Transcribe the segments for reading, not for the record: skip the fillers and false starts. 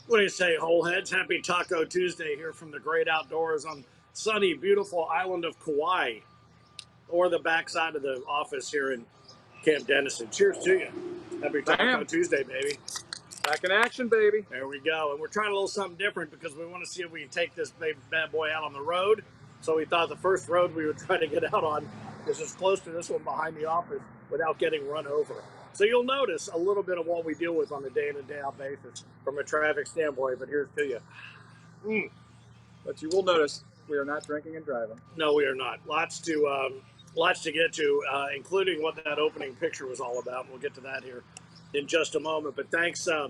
What do you say, Wholeheads? Happy Taco Tuesday here from the great outdoors on sunny, beautiful island of Kauai, or the backside of the office here in Camp Dennison. Cheers to you. Happy Taco Bam. Tuesday, baby. Back in action, baby. There we go. And we're trying a little something different because we want to see if we can take this bad boy out on the road. So we thought the first road we would try to get out on is as close to this one behind the office without getting run over. So you'll notice a little bit of what we deal with on a day in and day out basis from a traffic standpoint, but here's to you. But you will notice we are not drinking and driving. No, we are not. Lots to get to, including what that opening picture was all about. And we'll get to that here in just a moment. But thanks, to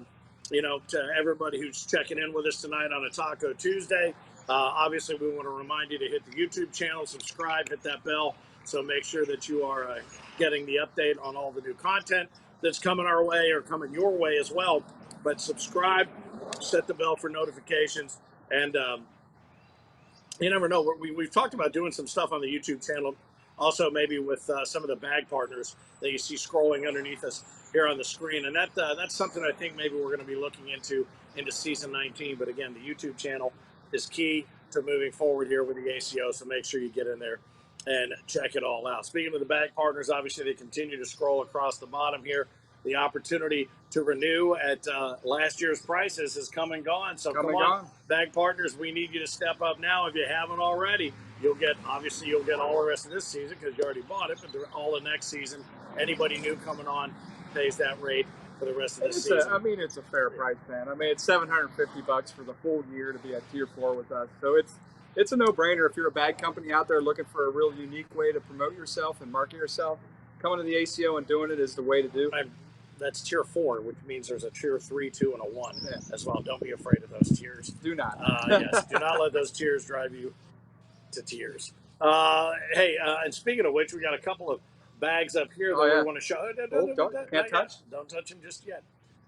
everybody who's checking in with us tonight on a Taco Tuesday. Obviously, we want to remind you to hit the YouTube channel, subscribe, hit that bell. So make sure that you are getting the update on all the new content that's coming our way or coming your way as well. But subscribe, set the bell for notifications, and you never know. We've talked about doing some stuff on the YouTube channel, also maybe with some of the bag partners that you see scrolling underneath us here on the screen. And that's something I think maybe we're going to be looking into season 19. But again, the YouTube channel is key to moving forward here with the ACO, so make sure you get in there and check it all out. Speaking of the bag partners, obviously they continue to scroll across the bottom here. The opportunity to renew at last year's prices has come and gone. So come on, bag partners, we need you to step up now if you haven't already. You'll get all the rest of this season because you already bought it, but all the next season, anybody new coming on pays that rate for the rest of the season. It's a fair price, man. I mean, it's $750 for the full year to be at Tier 4 with us. So it's a no-brainer if you're a bag company out there looking for a real unique way to promote yourself and market yourself. Coming to the ACO and doing it is the way to do. That's Tier 4, which means there's a Tier 3, 2, and a 1 as well. Don't be afraid of those tiers. Do not. Yes, do not let those tiers drive you to tears. And speaking of which, we got a couple of bags up here that we want to show. Can't touch? Don't touch them just yet,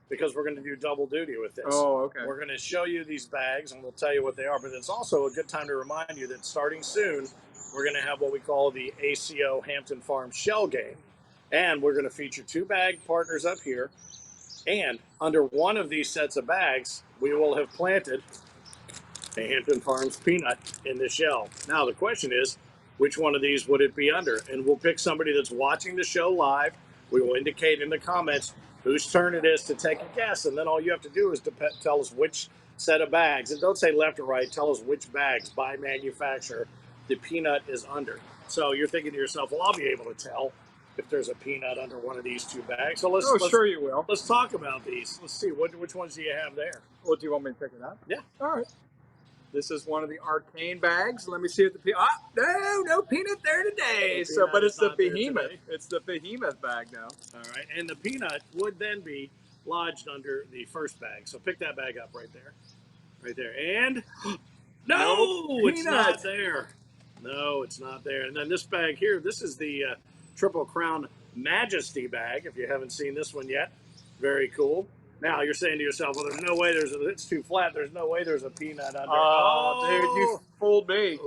because we're going to do double duty with this. Oh, okay. We're going to show you these bags, and we'll tell you what they are. But it's also a good time to remind you that starting soon, we're going to have what we call the ACO Hampton Farms Shell Game. And we're going to feature two bag partners up here. And under one of these sets of bags, we will have planted a Hampton Farms peanut in the shell. Now, the question is, which one of these would it be under? And we'll pick somebody that's watching the show live. We will indicate in the comments whose turn it is to take a guess. And then all you have to do is tell us which set of bags. And don't say left or right. Tell us which bags by manufacturer the peanut is under. So you're thinking to yourself, well, I'll be able to tell if there's a peanut under one of these two bags. So sure you will. Let's talk about these. Let's see, which ones do you have there? Well, do you want me to pick it up? Yeah. All right. This is one of the arcane bags. Let me see if the no peanut there today. But it's the behemoth. It's the behemoth bag now. All right, and the peanut would then be lodged under the first bag. So pick that bag up right there, and no, it's not there. No, it's not there. And then this bag here, this is the Triple Crown Majesty bag. If you haven't seen this one yet, very cool. Now you're saying to yourself, well, there's no way it's too flat. There's no way there's a peanut under. Oh, dude, you fooled me.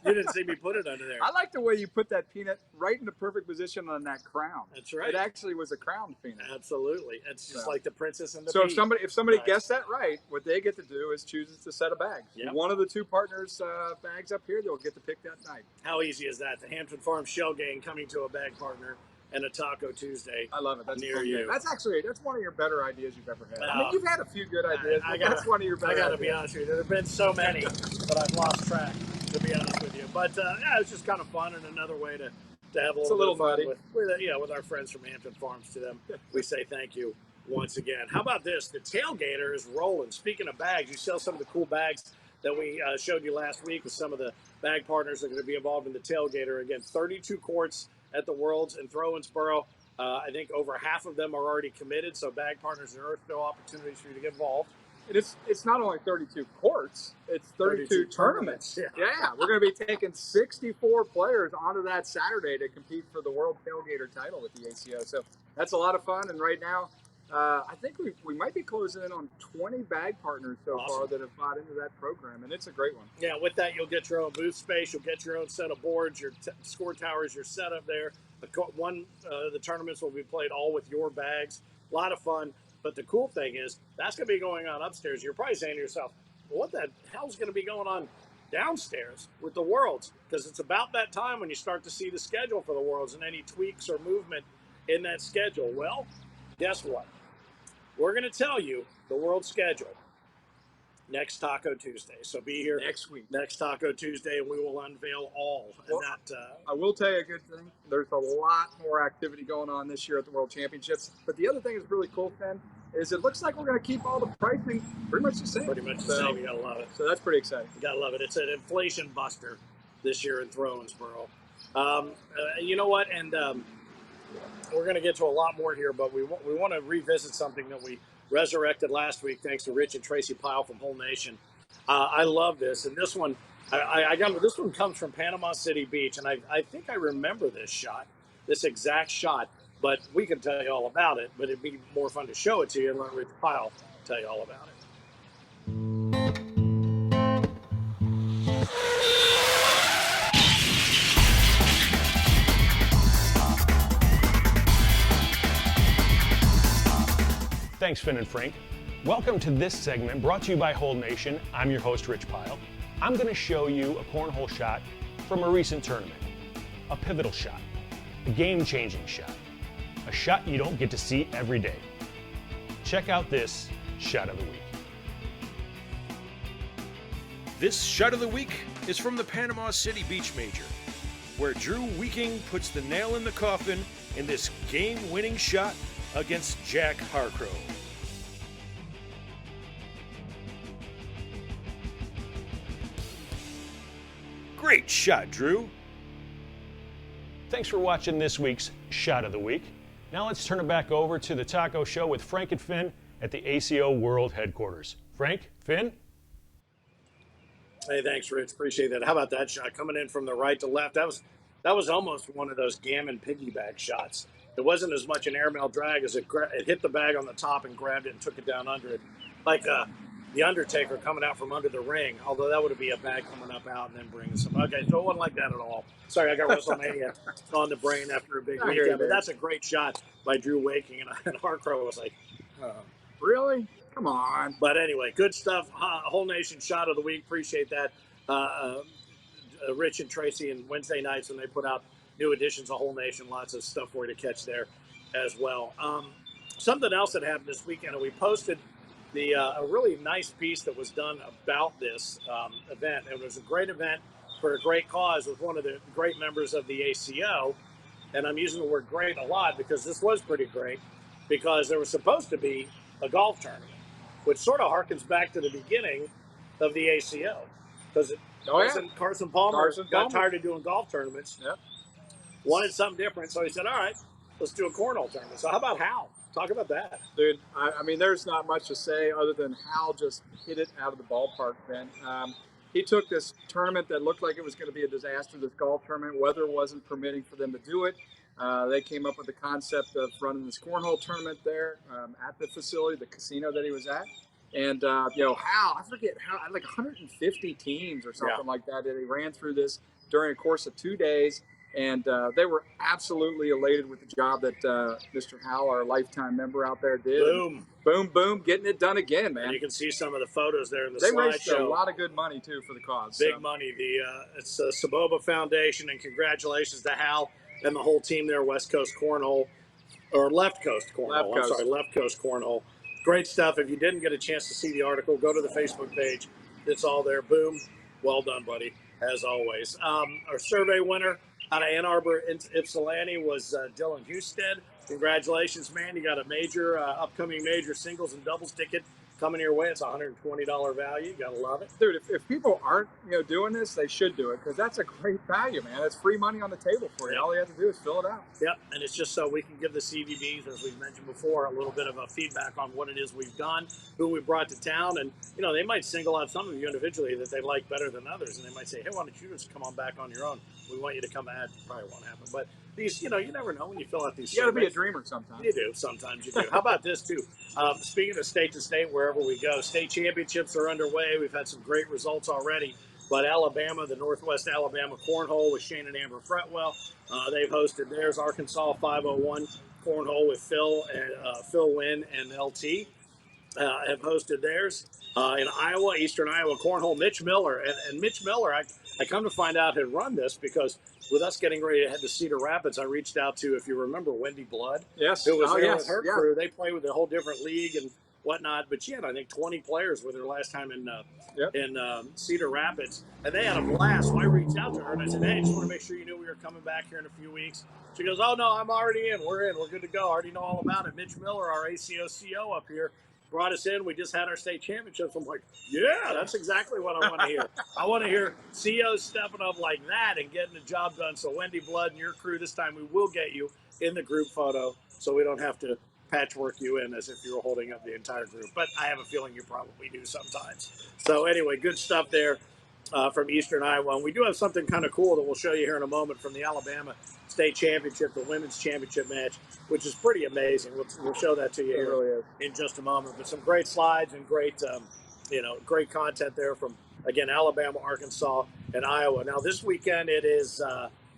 You didn't see me put it under there. I like the way you put that peanut right in the perfect position on that crown. That's right. It actually was a crowned peanut. Absolutely. It's just like the princess and the So pea. if somebody guessed that right, what they get to do is choose a set of bags. Yep. One of the two partners' bags up here, they'll get to pick that night. How easy is that? The Hampton Farms Shell Game coming to a bag partner and a Taco Tuesday. I love it. That's near you. That's one of your better ideas you've ever had. I mean, you've had a few good ideas. That's one of your better ideas. I got to be honest with you. There have been so many that I've lost track, to be honest with you. But it's just kind of fun and another way to have a little fun with our friends from Hampton Farms. To them, we say thank you once again. How about this? The tailgater is rolling. Speaking of bags, you sell some of the cool bags that we showed you last week with some of the bag partners that are going to be involved in the tailgater. Again, 32 courts at the Worlds in Throwinsboro. I think over half of them are already committed, so bag partners, there are no opportunities for you to get involved. It's not only 32 courts, it's 32 tournaments. Yeah, we're going to be taking 64 players onto that Saturday to compete for the World Tailgater title with the ACO. So that's a lot of fun, and right now, I think we might be closing in on 20 bag partners so far that have bought into that program, and it's a great one. Yeah, with that, you'll get your own booth space. You'll get your own set of boards, your score towers, your setup there. The tournaments will be played all with your bags. A lot of fun. But the cool thing is that's going to be going on upstairs. You're probably saying to yourself, well, what the hell's going to be going on downstairs with the Worlds? Because it's about that time when you start to see the schedule for the Worlds and any tweaks or movement in that schedule. Well, guess what? We're going to tell you the World schedule next Taco Tuesday. So be here next Taco Tuesday, and we will unveil all. Well, I will tell you a good thing. There's a lot more activity going on this year at the World Championships. But the other thing that's really cool, Ken, is it looks like we're going to keep all the pricing pretty much the same. Pretty much the same. You got to love it. So that's pretty exciting. You got to love it. It's an inflation buster this year in Thronesboro. You know what? And we're going to get to a lot more here, but we want to revisit something that we resurrected last week, thanks to Rich and Tracy Pyle from Whole Nation. I love this, and this one, this one comes from Panama City Beach, and I think I remember this exact shot, but we can tell you all about it. But it'd be more fun to show it to you and let Rich Pyle tell you all about it. Thanks, Finn and Frank. Welcome to this segment brought to you by Whole Nation. I'm your host, Rich Pyle. I'm going to show you a cornhole shot from a recent tournament. A pivotal shot, a game-changing shot, a shot you don't get to see every day. Check out this shot of the week. This shot of the week is from the Panama City Beach Major, where Drew Weeking puts the nail in the coffin in this game-winning shot against Jack Harcrow. Great shot, Drew. Thanks for watching this week's Shot of the Week. Now let's turn it back over to the Taco Show with Frank and Finn at the ACO World Headquarters. Frank, Finn? Hey, thanks, Rich. Appreciate that. How about that shot coming in from the right to left? That was almost one of those gammon piggyback shots. It wasn't as much an airmail drag as it hit the bag on the top and grabbed it and took it down under it, like the Undertaker coming out from under the ring. Although that would be a bag coming up out and then bringing some. Okay, so it wasn't like that at all. Sorry, I got WrestleMania on the brain after a big weekend, but that's a great shot by Drew Waking, and Harcrow was like, really? Come on. But anyway, good stuff. Whole Nation shot of the week. Appreciate that. Rich and Tracy, and Wednesday nights when they put out new editions of Whole Nation, lots of stuff for you to catch there as well. Something else that happened this weekend, and we posted a really nice piece that was done about this event. It was a great event for a great cause with one of the great members of the ACO, and I'm using the word great a lot because this was pretty great, because there was supposed to be a golf tournament, which sort of harkens back to the beginning of the ACO, because Carson Palmer got tired of doing golf tournaments. Yep. Wanted something different, so he said, all right, let's do a cornhole tournament. So how about Hal? Talk about that. Dude, I mean, there's not much to say other than Hal just hit it out of the ballpark, Ben. He took this tournament that looked like it was going to be a disaster, this golf tournament. Weather wasn't permitting for them to do it. They came up with the concept of running this cornhole tournament there at the facility, the casino that he was at. And, Hal, I forget how, like 150 teams or something like that. He ran through this during a course of 2 days. And they were absolutely elated with the job that Mr. Hal, our lifetime member out there, did. Boom, getting it done again, man. And you can see some of the photos there in the slideshow. They raised a lot of good money, too, for the cause. Big money. It's the Saboba Foundation, and congratulations to Hal and the whole team there, West Coast Cornhole, or Left Coast Cornhole. Left Coast Cornhole. Great stuff. If you didn't get a chance to see the article, go to the Facebook page. It's all there. Boom. Well done, buddy, as always. Our survey winner out of Ann Arbor, Ypsilanti, was Dylan Husted. Congratulations, man. You got a major, upcoming major singles and doubles ticket coming your way. It's a $120 value. You got to love it. Dude, if people aren't doing this, they should do it, because that's a great value, man. It's free money on the table for you. Yep. All you have to do is fill it out. Yep, and it's just so we can give the CVBs, as we've mentioned before, a little bit of a feedback on what it is we've done, who we brought to town, and, they might single out some of you individually that they like better than others, and they might say, hey, why don't you just come on back on your own? We want you to come ahead. Probably won't happen, but these, you never know when you fill out these. You got to be a dreamer sometimes. You do. Sometimes you do. How about this, too? Speaking of state to state, wherever we go, state championships are underway. We've had some great results already. But Alabama, the Northwest Alabama Cornhole with Shane and Amber Fretwell, they've hosted theirs. Arkansas 501 Cornhole with Phil and Phil Wynn and LT. Have hosted theirs in Iowa, Eastern Iowa Cornhole. Mitch Miller and Mitch Miller, I come to find out had run this because with us getting ready to head to Cedar Rapids, I reached out to, if you remember, Wendy Blood, Yes, who was there yes, with her yeah. crew. They play with a whole different league and whatnot, but she had, I think, 20 players with her last time in Cedar Rapids, and they had a blast. So I reached out to her and I said, "Hey, just want to make sure you knew we were coming back here in a few weeks." She goes, "Oh no, I'm already in. We're good to go. I already know all about it." Mitch Miller, our ACO CO up here, brought us in. We just had our state championships. I'm like, yeah, that's exactly what I want to hear. I want to hear COs stepping up like that and getting the job done. So Wendy Blood and your crew, this time we will get you in the group photo so we don't have to patchwork you in as if you were holding up the entire group. But I have a feeling you probably do sometimes. So anyway, good stuff there from Eastern Iowa. And we do have something kind of cool that we'll show you here in a moment from the Alabama State Championship, the women's championship match, which is pretty amazing. We'll show that to you here really in just a moment. But some great slides and great, great content there from, again, Alabama, Arkansas, and Iowa. Now, this weekend it is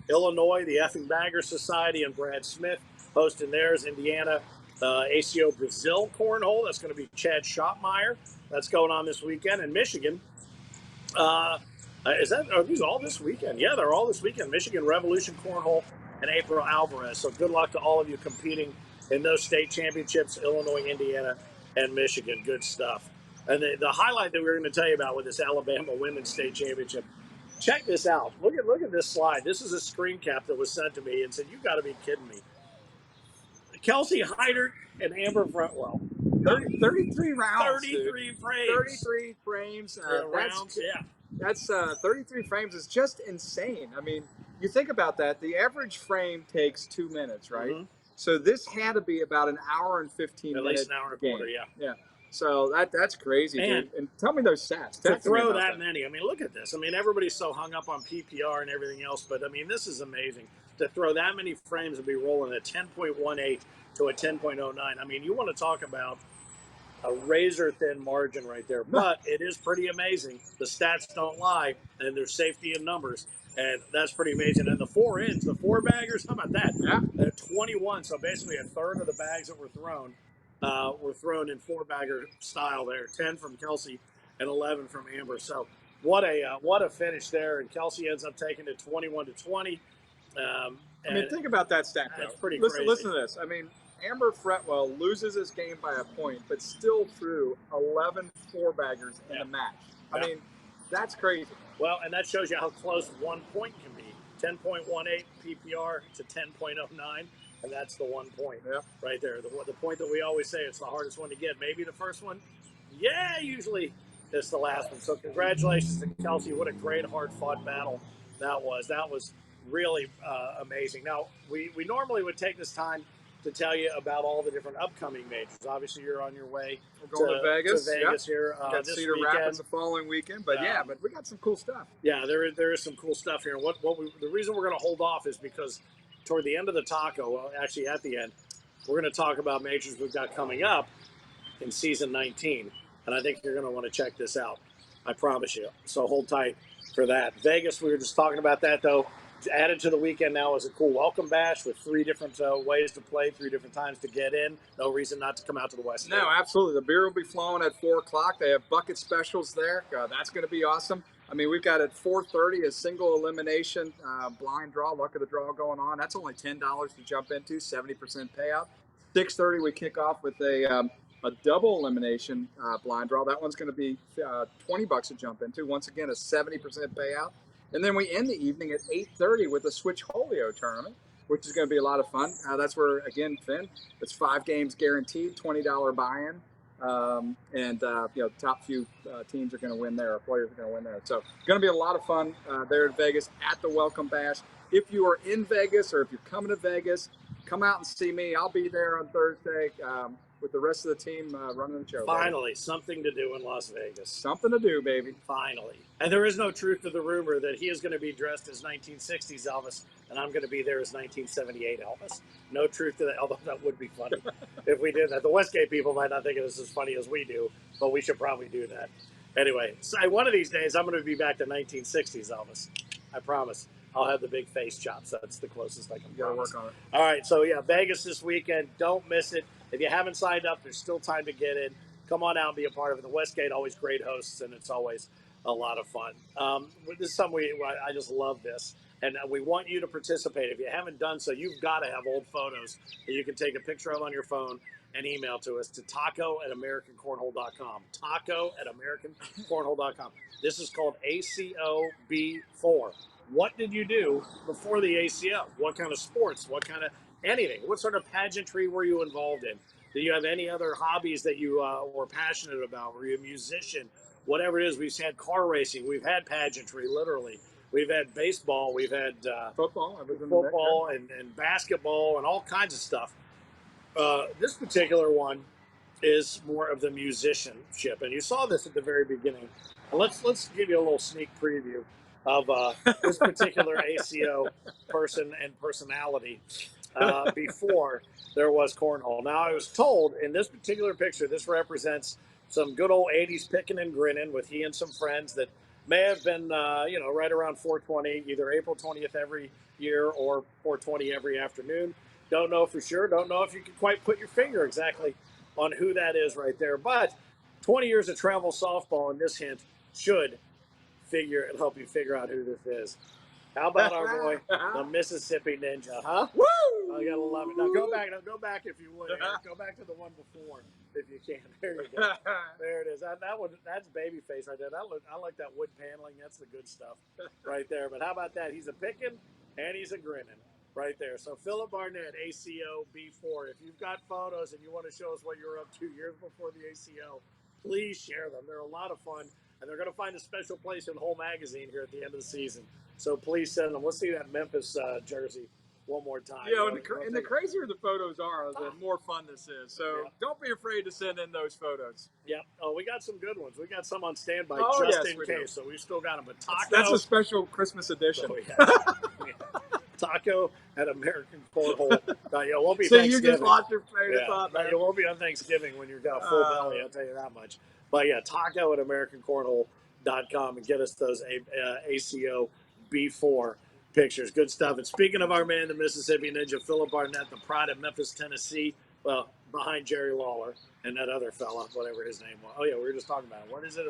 Illinois, the Effing Bagger Society, and Brad Smith hosting theirs. Indiana, ACO Brazil Cornhole. That's going to be Chad Schottmeyer. That's going on this weekend. And Michigan, are these all this weekend? Yeah, they're all this weekend. Michigan Revolution Cornhole and April Alvarez. So good luck to all of you competing in those state championships, Illinois, Indiana, and Michigan. Good stuff. And the highlight that we were going to tell you about with this Alabama Women's State Championship, check this out. Look at this slide. This is a screen cap that was sent to me and said, "You got to be kidding me." Kelsey Heidert and Amber Fretwell. 33 rounds. 33 frames. 33 frames. Rounds, yeah. That's 33 frames is just insane. I mean, you think about that. The average frame takes 2 minutes, right? Mm-hmm. So this had to be about an hour and 15 minutes. At least an hour and a quarter, yeah. Yeah. So that's crazy, dude. And tell me those stats. To throw that many. I mean, look at this. I mean, everybody's so hung up on PPR and everything else, but I mean, this is amazing. To throw that many frames and be rolling a 10.18 to a 10.09. I mean, you want to talk about a razor thin margin right there, but it is pretty amazing. The stats don't lie, and there's safety in numbers, and that's pretty amazing. And the 4-inch, the 4-baggers, how about that? Yeah. At 21, so basically a third of the bags that were thrown in 4-bagger style there. 10 from Kelsey and 11 from Amber. So what a finish there, and Kelsey ends up taking it 21-20. I mean, think about that stat. That's pretty crazy. Listen to this. I mean, Amber Fretwell loses this game by a point, but still threw 11 4-baggers in a match. I mean, that's crazy. Well, and that shows you how close 1 point can be. 10.18 PPR to 10.09, and that's the 1 point right there. The point that we always say it's the hardest one to get. Maybe the first one, usually it's the last one. So congratulations to Kelsey. What a great, hard-fought battle that was. That was really amazing. Now, we normally would take this time to tell you about all the different upcoming majors. Obviously, you're on your way We're going to Vegas. Here got this Cedar weekend. Rapids the following weekend, but but we got some cool stuff. Yeah, there is some cool stuff here. The reason we're going to hold off is because toward the end of the taco, well, actually at the end, we're going to talk about majors we've got coming up in season 19, and I think you're going to want to check this out. I promise you. So hold tight for that. Vegas, we were just talking about that though. Added to the weekend now is a cool welcome bash with 3 different ways to play, 3 different times to get in. No reason not to come out to the West. No, absolutely. The beer will be flowing at 4 o'clock. They have bucket specials there. That's going to be awesome. I mean, we've got at 4:30 a single elimination blind draw, luck of the draw going on. That's only $10 to jump into, 70% payout. 6:30 we kick off with a double elimination blind draw. That one's going to be $20 to jump into. Once again, a 70% payout. And then we end the evening at 8:30 with a Switch Holio tournament, which is going to be a lot of fun. That's where, again, Finn, it's 5 games guaranteed, $20 buy-in. Top few teams are going to win there, or players are going to win there. So going to be a lot of fun there in Vegas at the Welcome Bash. If you are in Vegas or if you're coming to Vegas, come out and see me. I'll be there on Thursday with the rest of the team running the show. Finally, something to do in Las Vegas. Something to do, baby. Finally. And there is no truth to the rumor that he is going to be dressed as 1960s Elvis, and I'm going to be there as 1978 Elvis. No truth to that, although that would be funny if we did that. The Westgate people might not think it is as funny as we do, but we should probably do that. Anyway, so one of these days, I'm going to be back to 1960s Elvis. I promise. I'll have the big face chops. That's the closest I can promise. Work on it. All right, so yeah, Vegas this weekend. Don't miss it. If you haven't signed up, there's still time to get in. Come on out and be a part of it. The Westgate, always great hosts, and it's always a lot of fun. This is something I just love this, and we want you to participate. If you haven't done so, you've got to have old photos that you can take a picture of on your phone and email to us to taco@americancornhole.com. Taco@americancornhole.com. This is called ACO B4. What did you do before the ACO? What kind of sports? What kind of anything? What sort of pageantry were you involved in? Do you have any other hobbies that you were passionate about? Were you a musician? Whatever it is, we've had car racing. We've had pageantry, literally. We've had baseball. We've had football and basketball and all kinds of stuff. This particular one is more of the musicianship, and you saw this at the very beginning. Let's give you a little sneak preview of this particular ACO person and personality before there was cornhole. Now, I was told in this particular picture, this represents some good old 80s picking and grinning with he and some friends that may have been, right around 420, either April 20th every year or 420 every afternoon. Don't know for sure. Don't know if you can quite put your finger exactly on who that is right there. But 20 years of travel softball, and this hint should help you figure out who this is. How about our boy, the Mississippi Ninja, huh? Woo! I gotta love it. Now go back if you would. Go back to the one before if you can. There you go. There it is. That's babyface right there. I like that wood paneling. That's the good stuff right there. But how about that? He's a picking and he's a grinning right there. So Philip Barnett, ACO B4. If you've got photos and you want to show us what you were up 2 years before the ACO, please share them. They're a lot of fun, and they're going to find a special place in Whole Magazine here at the end of the season. So please send them. Let's see that Memphis jersey one more time. Yeah, and the crazier the photos are, the more fun this is. So don't be afraid to send in those photos. Yep. Oh, we got some good ones. We got some on standby in case. Do. So we've still got them. But Taco. That's a special Christmas edition. Oh, yeah. Taco at American Cornhole. It won't be Thanksgiving. You just lost your favorite thought. It won't be on Thanksgiving when you've got a full belly. I'll tell you that much. But yeah, Taco at AmericanCornhole.com and get us those ACO B4 pictures. Good stuff. And speaking of our man, the Mississippi Ninja, Philip Barnett, the pride of Memphis, Tennessee. Well, behind Jerry Lawler and that other fella, whatever his name was. Oh yeah, we were just talking about it. What is it?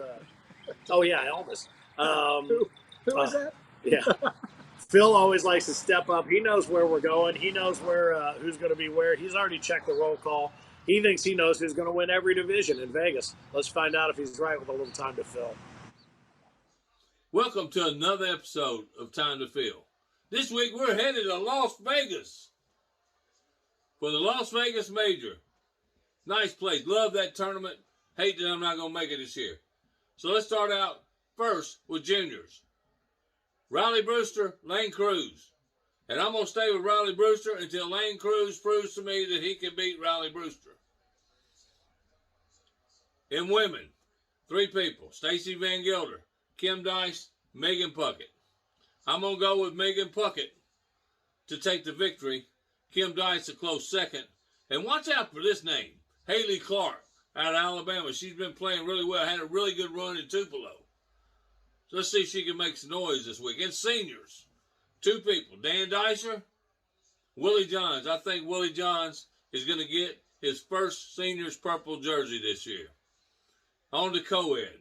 Oh yeah, Elvis. Who is that? Yeah. Phil always likes to step up. He knows where we're going. He knows where who's going to be where. He's already checked the roll call. He thinks he knows who's going to win every division in Vegas. Let's find out if he's right with a little time to fill. Welcome to another episode of Time to Fill. This week we're headed to Las Vegas for the Las Vegas Major. Nice place. Love that tournament. Hate that I'm not going to make it this year. So let's start out first with juniors. Riley Brewster, Lane Cruz. And I'm going to stay with Riley Brewster until Lane Cruz proves to me that he can beat Riley Brewster. In women, 3 people. Stacy Van Gelder, Kim Dice, Megan Puckett. I'm going to go with Megan Puckett to take the victory. Kim Dice a close second. And watch out for this name, Haley Clark out of Alabama. She's been playing really well. Had a really good run in Tupelo. So let's see if she can make some noise this week. And seniors, 2 people. Dan Dicer, Willie Johns. I think Willie Johns is going to get his first seniors purple jersey this year. On to co-ed.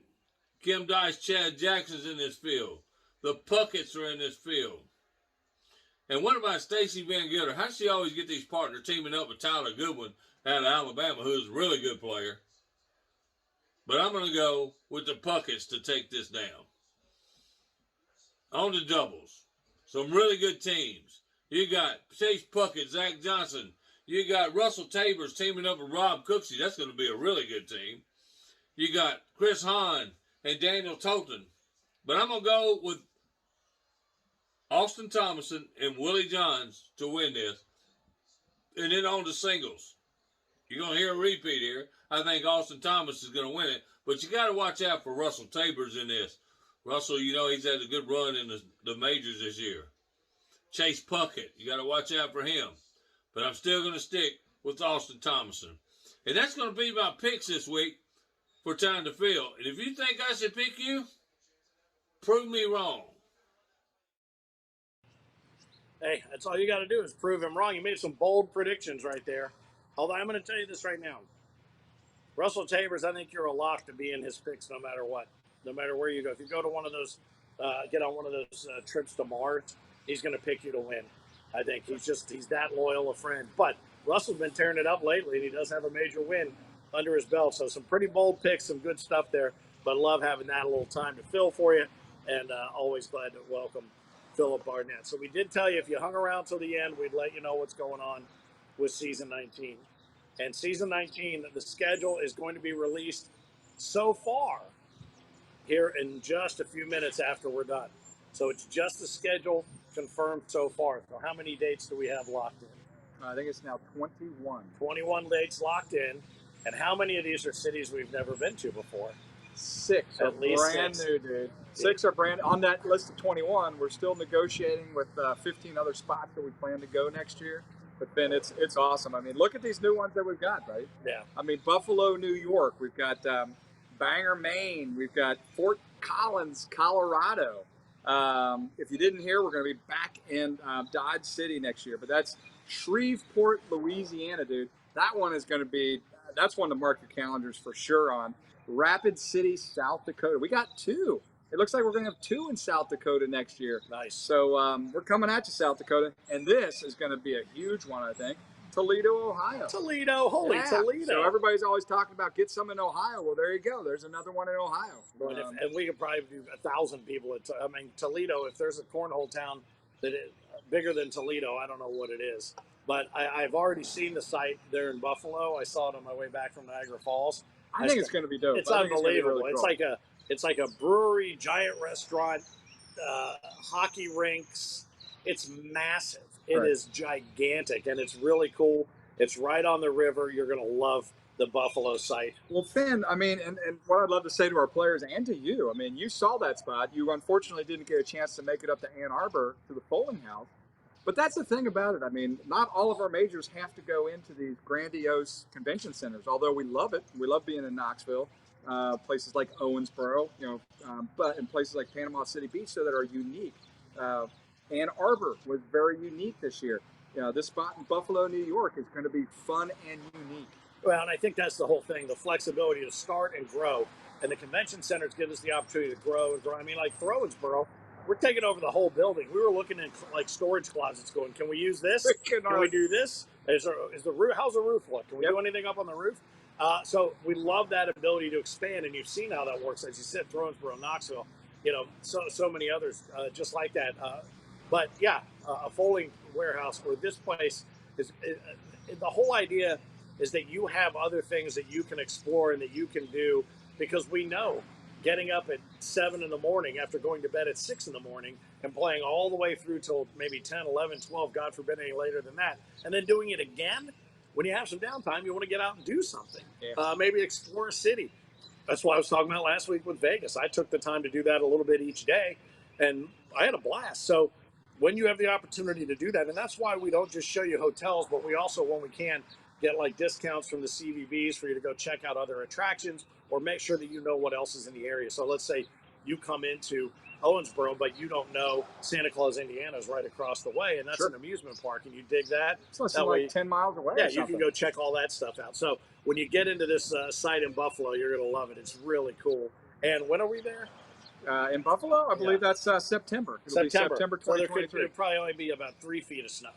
Kim Dice, Chad Jackson's in this field. The Pucketts are in this field. And what about Stacy Van Gelder? How does she always get these partners teaming up with Tyler Goodwin out of Alabama, who's a really good player? But I'm going to go with the Pucketts to take this down. On to doubles. Some really good teams. You got Chase Puckett, Zach Johnson. You got Russell Tabers teaming up with Rob Cooksey. That's going to be a really good team. You got Chris Hahn and Daniel Tolton. But I'm going to go with Austin Thomason and Willie Johns to win this. And then on to singles. You're going to hear a repeat here. I think Austin Thomas is going to win it. But you got to watch out for Russell Tabers in this. Russell, he's had a good run in the majors this year. Chase Puckett, you got to watch out for him. But I'm still going to stick with Austin Thomason. And that's going to be my picks this week for Time to Fill. And if you think I should pick you, prove me wrong. Hey, that's all you got to do is prove him wrong. You made some bold predictions right there. Although I'm going to tell you this right now. Russell Tabers, I think you're a lock to be in his picks no matter what, no matter where you go. If you go to one of those, get on one of those trips to Mars, he's going to pick you to win. I think he's that loyal a friend. But Russell's been tearing it up lately, and he does have a major win under his belt. So some pretty bold picks, some good stuff there. But love having that a little time to fill for you, and always glad to welcome Philip Barnett. So we did tell you if you hung around till the end, we'd let you know what's going on with season 19. And season 19, the schedule is going to be released so far here in just a few minutes after we're done. So it's just the schedule confirmed so far. So how many dates do we have locked in? I think it's now 21. 21 dates locked in. And how many of these are cities we've never been to before? 6 At least brand 6. new, dude. 6 are brand on that list of 21. We're still negotiating with 15 other spots that we plan to go next year. But then it's awesome. I mean, look at these new ones that we've got, right? Yeah. I mean, Buffalo, New York. We've got Bangor, Maine. We've got Fort Collins, Colorado. If you didn't hear, we're going to be back in Dodge City next year. But that's Shreveport, Louisiana, dude. That one is going to be, that's one to mark your calendars for sure on. Rapid City, South Dakota. We got 2. It looks like we're going to have 2 in South Dakota next year. Nice. So we're coming at you, South Dakota. And this is going to be a huge one, I think. Toledo, Ohio. Toledo, holy Yeah. Toledo. So everybody's always talking about get some in Ohio. Well, there you go. There's another one in Ohio. And we could probably do 1,000 people. I mean, Toledo, if there's a cornhole town that is bigger than Toledo, I don't know what it is. But I've already seen the site there in Buffalo. I saw it on my way back from Niagara Falls. I think it's going to be dope. It's unbelievable. Really cool. It's like a brewery, giant restaurant, hockey rinks. It's massive. It is gigantic, and it's really cool. It's right on the river. You're going to love the Buffalo site. Well, Finn, I mean, and what I'd love to say to our players and to you, I mean, you saw that spot. You unfortunately didn't get a chance to make it up to Ann Arbor to the Bowling House. But that's the thing about it. I mean, not all of our majors have to go into these grandiose convention centers, although we love it. We love being in Knoxville, places like Owensboro, but in places like Panama City Beach that are unique. Ann Arbor was very unique this year. This spot in Buffalo, New York is going to be fun and unique. Well, and I think that's the whole thing, the flexibility to start and grow. And the convention centers give us the opportunity to grow and grow. I mean, like Owensboro, we're taking over the whole building. We were looking at like storage closets going, can we use this? Can we do this? Is the roof, how's the roof look? Can we do anything up on the roof? So we love that ability to expand, and you've seen how that works. As you said, Owensboro, Knoxville, so many others just like that. But yeah, a folding warehouse or this place is the whole idea is that you have other things that you can explore and that you can do, because we know getting up at 7 in the morning after going to bed at 6 in the morning and playing all the way through till maybe 10, 11, 12, God forbid any later than that, and then doing it again, when you have some downtime, you want to get out and do something. Yeah. Maybe explore a city. That's what I was talking about last week with Vegas. I took the time to do that a little bit each day, and I had a blast. So when you have the opportunity to do that, and that's why we don't just show you hotels, but we also, when we can, get like discounts from the CVBs for you to go check out other attractions or make sure that you know what else is in the area. So let's say you come into Owensboro, but you don't know Santa Claus, Indiana is right across the way, and that's an amusement park, and you dig that. It's less than like 10 miles away. Yeah, you can go check all that stuff out. So when you get into this site in Buffalo, you're going to love it. It's really cool. And when are we there? In Buffalo, I believe that's September. It'll be September 2023. So there could probably only be about 3 feet of snow.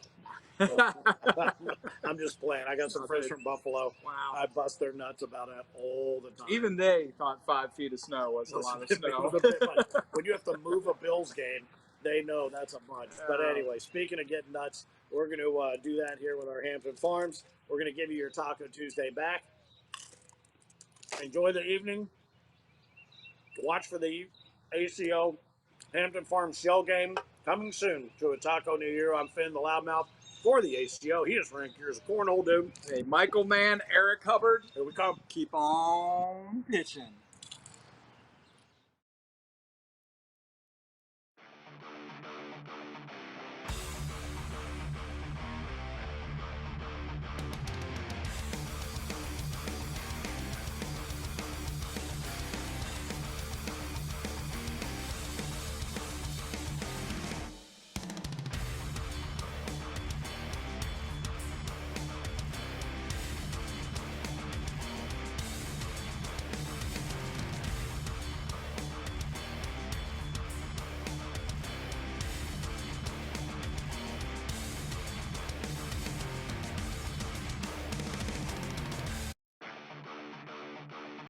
I'm just playing. I got some friends from Buffalo. Wow. I bust their nuts about it all the time. Even they thought 5 feet of snow was a lot of snow. When you have to move a Bills game, they know that's a bunch. But anyway, speaking of getting nuts, we're going to do that here with our Hampton Farms. We're going to give you your Taco Tuesday back. Enjoy the evening. Watch for the ACO Hampton Farms shell game coming soon to a taco near you. I'm Finn, the loudmouth for the ACO. He is Frank. Here's a cornhole dude. Hey, Michael Mann, Eric Hubbard. Here we come. Keep on pitching.